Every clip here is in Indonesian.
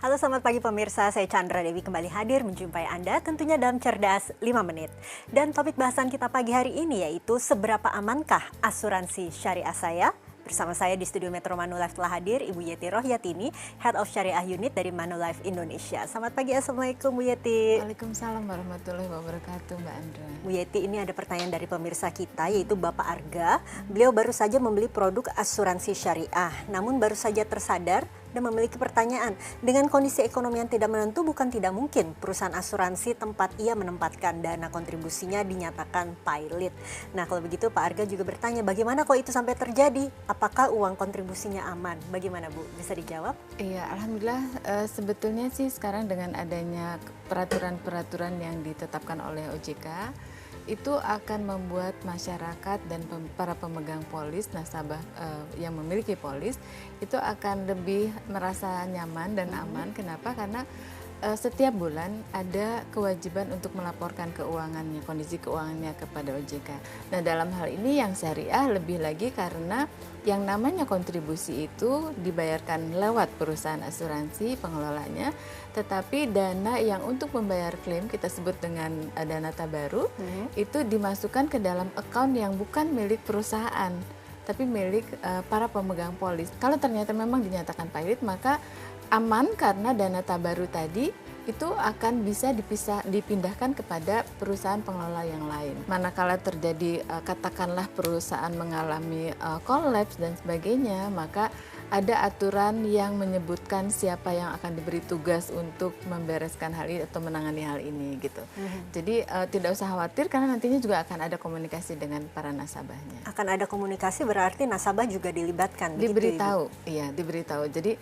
Halo selamat pagi pemirsa, saya Chandra Dewi kembali hadir menjumpai Anda tentunya dalam Cerdas 5 Menit. Dan topik bahasan kita pagi hari ini yaitu seberapa amankah asuransi syariah saya? Bersama saya di studio Metro Manulife telah hadir Ibu Yeti Rohyatini, Head of Syariah Unit dari Manulife Indonesia. Selamat pagi, Assalamualaikum Bu Yeti. Waalaikumsalam warahmatullahi wabarakatuh Mbak Andra. Bu Yeti, ini ada pertanyaan dari pemirsa kita yaitu Bapak Arga. Beliau baru saja membeli produk asuransi syariah, namun baru saja tersadar dan memiliki pertanyaan. Dengan kondisi ekonomi yang tidak menentu, bukan tidak mungkin perusahaan asuransi tempat ia menempatkan dana kontribusinya dinyatakan pilot. Nah, kalau begitu Pak Arga juga bertanya, bagaimana kok itu sampai terjadi? Apakah uang kontribusinya aman? Bagaimana Bu? Bisa dijawab? Iya, alhamdulillah sebetulnya sih sekarang dengan adanya peraturan-peraturan yang ditetapkan oleh OJK, itu akan membuat masyarakat dan para pemegang polis, nasabah yang memiliki polis, itu akan lebih merasa nyaman dan aman. Kenapa? Karena setiap bulan ada kewajiban untuk melaporkan keuangannya, kondisi keuangannya kepada OJK. Nah, dalam hal ini yang syariah lebih lagi karena yang namanya kontribusi itu dibayarkan lewat perusahaan asuransi pengelolanya, tetapi dana yang untuk membayar klaim kita sebut dengan dana tabaru itu dimasukkan ke dalam account yang bukan milik perusahaan, tapi milik para pemegang polis. Kalau ternyata memang dinyatakan pilot, maka aman karena dana tabaru tadi itu akan bisa dipindahkan kepada perusahaan pengelola yang lain. Manakala terjadi katakanlah perusahaan mengalami kolaps dan sebagainya, maka ada aturan yang menyebutkan siapa yang akan diberi tugas untuk membereskan hal ini atau menangani hal ini gitu. Jadi tidak usah khawatir karena nantinya juga akan ada komunikasi dengan para nasabahnya. Akan ada komunikasi berarti nasabah juga dilibatkan? Diberitahu, iya diberitahu. Jadi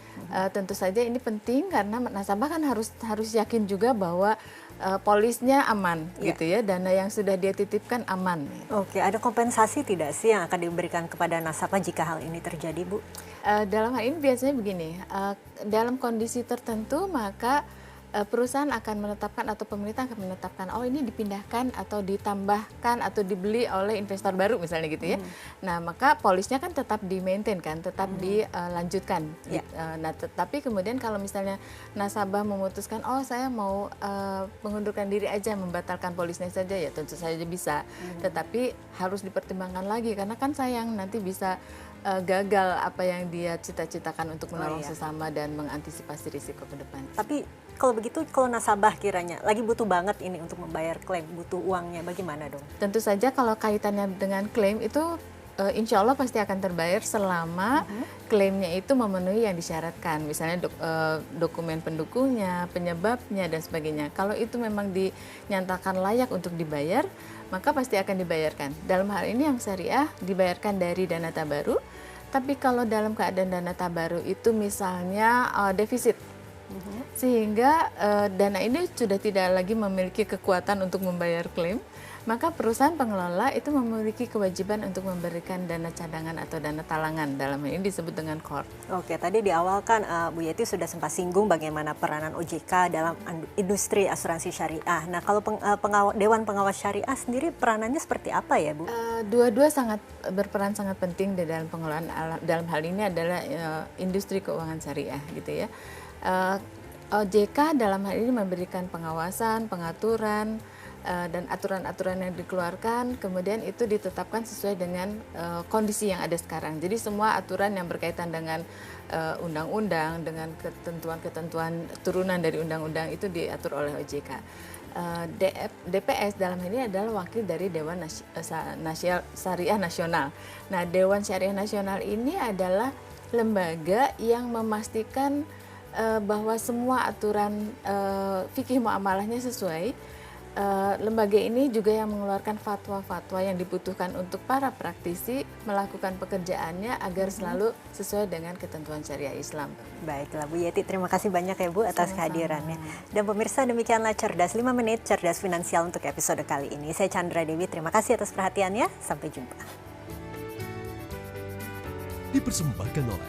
tentu saja ini penting karena nasabah kan harus yakin juga bahwa polisnya aman gitu ya, dana yang sudah dia titipkan aman. Oke, ada kompensasi tidak sih yang akan diberikan kepada nasabah jika hal ini terjadi, Bu? Dalam hal ini biasanya begini, dalam kondisi tertentu maka perusahaan akan menetapkan atau pemerintah akan menetapkan, oh ini dipindahkan atau ditambahkan atau dibeli oleh investor baru misalnya gitu ya. Nah, maka polisnya kan tetap di-maintain kan, tetap dilanjutkan. Nah, tetapi kemudian kalau misalnya nasabah memutuskan, oh saya mau mengundurkan diri aja, membatalkan polisnya saja, ya tentu saja bisa. Tetapi harus dipertimbangkan lagi karena kan sayang nanti bisa gagal apa yang dia cita-citakan untuk menolong sesama dan mengantisipasi risiko ke depan. Tapi kalau begitu, kalau nasabah kiranya lagi butuh banget ini untuk membayar klaim, butuh uangnya, bagaimana dong? Tentu saja kalau kaitannya dengan klaim itu insya Allah pasti akan terbayar selama klaimnya itu memenuhi yang disyaratkan. Misalnya dokumen pendukungnya, penyebabnya dan sebagainya. Kalau itu memang dinyatakan layak untuk dibayar, maka pasti akan dibayarkan. Dalam hal ini yang syariah dibayarkan dari dana tabaru. Tapi kalau dalam keadaan dana tabaru itu misalnya defisit, sehingga dana ini sudah tidak lagi memiliki kekuatan untuk membayar klaim, maka perusahaan pengelola itu memiliki kewajiban untuk memberikan dana cadangan atau dana talangan. Dalam hal ini disebut dengan KOR. Oke, tadi di awal kan Bu Yeti sudah sempat singgung bagaimana peranan OJK dalam industri asuransi syariah. Nah, kalau Dewan Pengawas Syariah sendiri peranannya seperti apa ya, Bu? Dua-dua sangat berperan sangat penting di dalam pengelolaan. Dalam hal ini adalah industri keuangan syariah gitu ya. OJK dalam hal ini memberikan pengawasan, pengaturan, dan aturan-aturan yang dikeluarkan, kemudian itu ditetapkan sesuai dengan kondisi yang ada sekarang. Jadi semua aturan yang berkaitan dengan undang-undang, dengan ketentuan-ketentuan turunan dari undang-undang itu diatur oleh OJK. DPS dalam ini adalah wakil dari Dewan Syariah Nasional. Nah, Dewan Syariah Nasional ini adalah lembaga yang memastikan bahwa semua aturan fikih muamalahnya sesuai. Lembaga ini juga yang mengeluarkan fatwa-fatwa yang dibutuhkan untuk para praktisi melakukan pekerjaannya agar selalu sesuai dengan ketentuan syariah Islam. Baiklah Bu Yeti, terima kasih banyak ya Bu atas kehadirannya. Dan pemirsa, demikianlah Cerdas 5 Menit, Cerdas Finansial untuk episode kali ini. Saya Chandra Dewi, terima kasih atas perhatiannya. Sampai jumpa. Dipersembahkan oleh